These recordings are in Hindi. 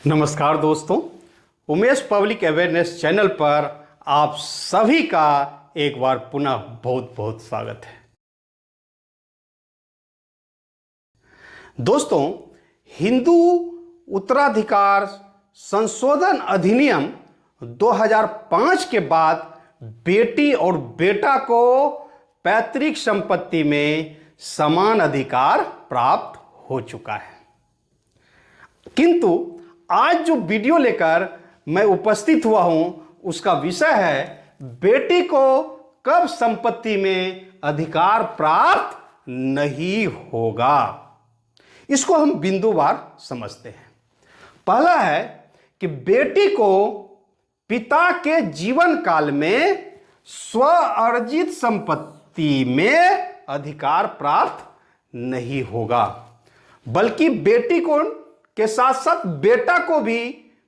नमस्कार दोस्तों, उमेश पब्लिक अवेयरनेस चैनल पर आप सभी का एक बार पुनः बहुत बहुत स्वागत है। दोस्तों, हिंदू उत्तराधिकार संशोधन अधिनियम 2005 के बाद बेटी और बेटा को पैतृक संपत्ति में समान अधिकार प्राप्त हो चुका है। किंतु आज जो वीडियो लेकर मैं उपस्थित हुआ हूं उसका विषय है बेटी को कब संपत्ति में अधिकार प्राप्त नहीं होगा। इसको हम बिंदुवार समझते हैं। पहला है कि बेटी को पिता के जीवन काल में स्व अर्जित संपत्ति में अधिकार प्राप्त नहीं होगा, बल्कि बेटी को के साथ साथ बेटा को भी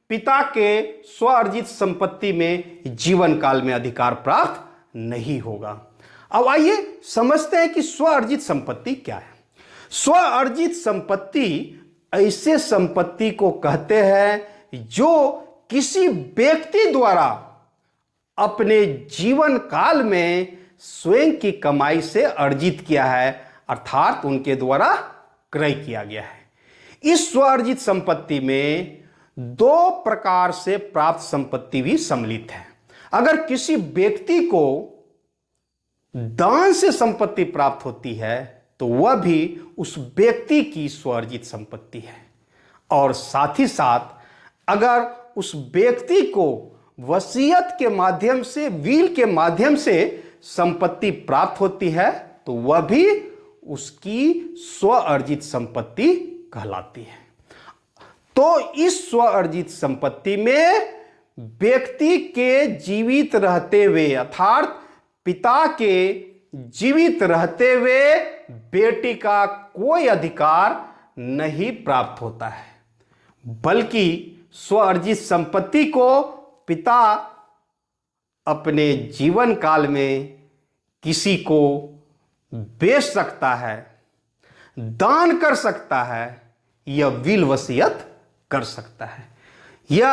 पिता के स्व अर्जित संपत्ति में जीवन काल में अधिकार प्राप्त नहीं होगा। अब आइए समझते हैं कि स्व अर्जित संपत्ति क्या है। स्व अर्जित संपत्ति ऐसे संपत्ति को कहते हैं जो किसी व्यक्ति द्वारा अपने जीवन काल में स्वयं की कमाई से अर्जित किया है, अर्थात उनके द्वारा क्रय किया गया है। इस स्व अर्जित संपत्ति में दो प्रकार से प्राप्त संपत्ति भी सम्मिलित है। अगर किसी व्यक्ति को दान से संपत्ति प्राप्त होती है तो वह भी उस व्यक्ति की स्व अर्जित संपत्ति है, और साथ ही साथ अगर उस व्यक्ति को वसीयत के माध्यम से, विल के माध्यम से संपत्ति प्राप्त होती है तो वह भी उसकी स्व अर्जित संपत्ति कहलाती है। तो इस स्व अर्जित संपत्ति में व्यक्ति के जीवित रहते हुए, अर्थात पिता के जीवित रहते हुए बेटी का कोई अधिकार नहीं प्राप्त होता है, बल्कि स्व अर्जित संपत्ति को पिता अपने जीवन काल में किसी को बेच सकता है, दान कर सकता है या विल वसीयत कर सकता है, या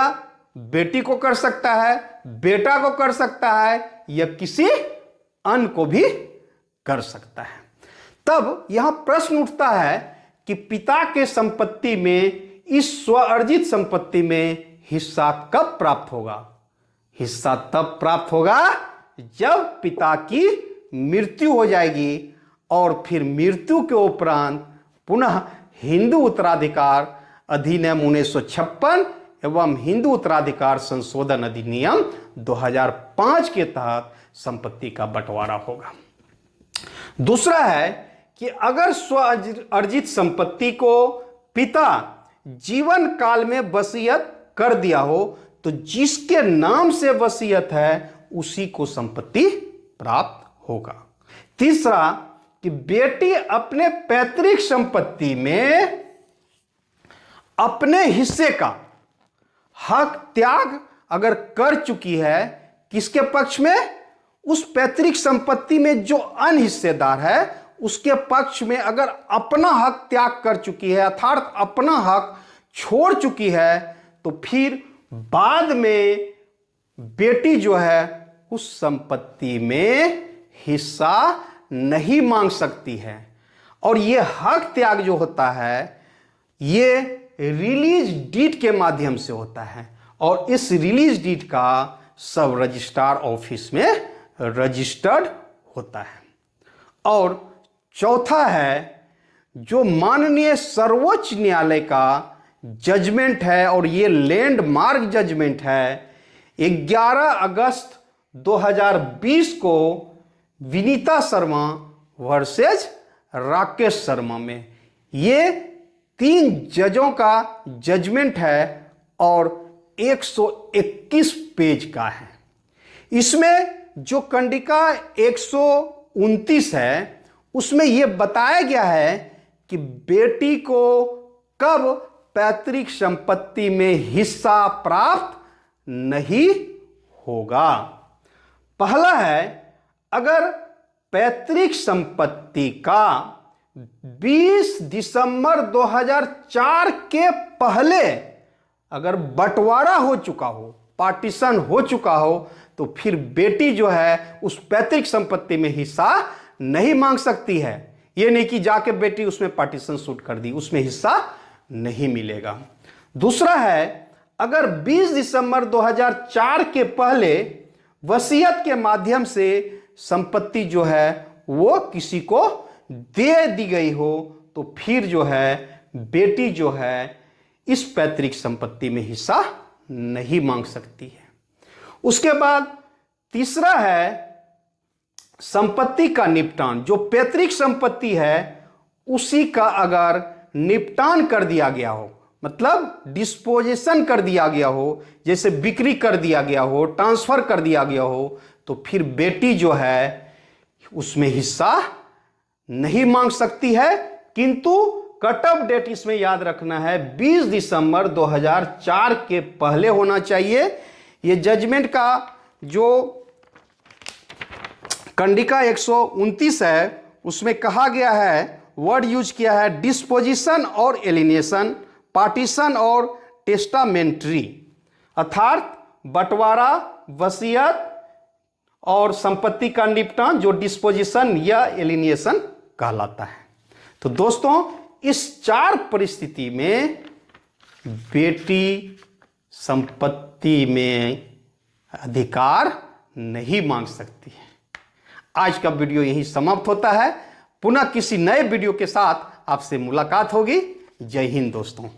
बेटी को कर सकता है, बेटा को कर सकता है, या किसी अन्य को भी कर सकता है। तब यहां प्रश्न उठता है कि पिता के संपत्ति में, इस स्व अर्जित संपत्ति में हिस्सा कब प्राप्त होगा। हिस्सा तब प्राप्त होगा जब पिता की मृत्यु हो जाएगी, और फिर मृत्यु के उपरांत पुनः हिंदू उत्तराधिकार अधिनियम 1956 एवं हिंदू उत्तराधिकार संशोधन अधिनियम 2005 के तहत संपत्ति का बंटवारा होगा। दूसरा है कि अगर स्व अर्जित संपत्ति को पिता जीवन काल में वसीयत कर दिया हो तो जिसके नाम से वसीयत है उसी को संपत्ति प्राप्त होगा। तीसरा कि बेटी अपने पैतृक संपत्ति में अपने हिस्से का हक त्याग अगर कर चुकी है, किसके पक्ष में, उस पैतृक संपत्ति में जो अन्य हिस्सेदार है उसके पक्ष में अगर अपना हक त्याग कर चुकी है, अर्थात अपना हक छोड़ चुकी है, तो फिर बाद में बेटी जो है उस संपत्ति में हिस्सा नहीं मांग सकती है। और यह हक त्याग जो होता है ये रिलीज डीड के माध्यम से होता है, और इस रिलीज डीड का सब रजिस्ट्रार ऑफिस में रजिस्टर्ड होता है। और चौथा है जो माननीय सर्वोच्च न्यायालय का जजमेंट है, और ये लैंडमार्क जजमेंट है 11 अगस्त 2020 को विनीता शर्मा वर्सेज राकेश शर्मा में। ये 3 जजों का जजमेंट है और 121 पेज का है। इसमें जो कंडिका 129 है उसमें यह बताया गया है कि बेटी को कब पैतृक संपत्ति में हिस्सा प्राप्त नहीं होगा। पहला है, अगर पैतृक संपत्ति का 20 दिसंबर 2004 के पहले अगर बंटवारा हो चुका हो, पार्टीशन हो चुका हो, तो फिर बेटी जो है उस पैतृक संपत्ति में हिस्सा नहीं मांग सकती है। यह नहीं कि जाके बेटी उसमें पार्टीशन शूट कर दी, उसमें हिस्सा नहीं मिलेगा। दूसरा है, अगर 20 दिसंबर 2004 के पहले वसीयत के माध्यम से संपत्ति जो है वो किसी को दे दी गई हो, तो फिर जो है बेटी जो है इस पैतृक संपत्ति में हिस्सा नहीं मांग सकती है। उसके बाद तीसरा है संपत्ति का निपटान। जो पैतृक संपत्ति है उसी का अगर निपटान कर दिया गया हो, मतलब डिस्पोजिशन कर दिया गया हो, जैसे बिक्री कर दिया गया हो, ट्रांसफर कर दिया गया हो, तो फिर बेटी जो है उसमें हिस्सा नहीं मांग सकती है। किंतु कट ऑफ डेट इसमें याद रखना है 20 दिसंबर 2004 के पहले होना चाहिए। ये जजमेंट का जो कंडिका 129 है उसमें कहा गया है, वर्ड यूज किया है डिस्पोजिशन और एलिनेशन, पार्टीशन और टेस्टामेंट्री, अर्थात बंटवारा, वसीयत और संपत्ति का निपटान, जो डिस्पोजिशन या एलिनेशन कहलाता है। तो दोस्तों इस 4 परिस्थिति में बेटी संपत्ति में अधिकार नहीं मांग सकती है। आज का वीडियो यही समाप्त होता है। पुनः किसी नए वीडियो के साथ आपसे मुलाकात होगी। जय हिंद दोस्तों।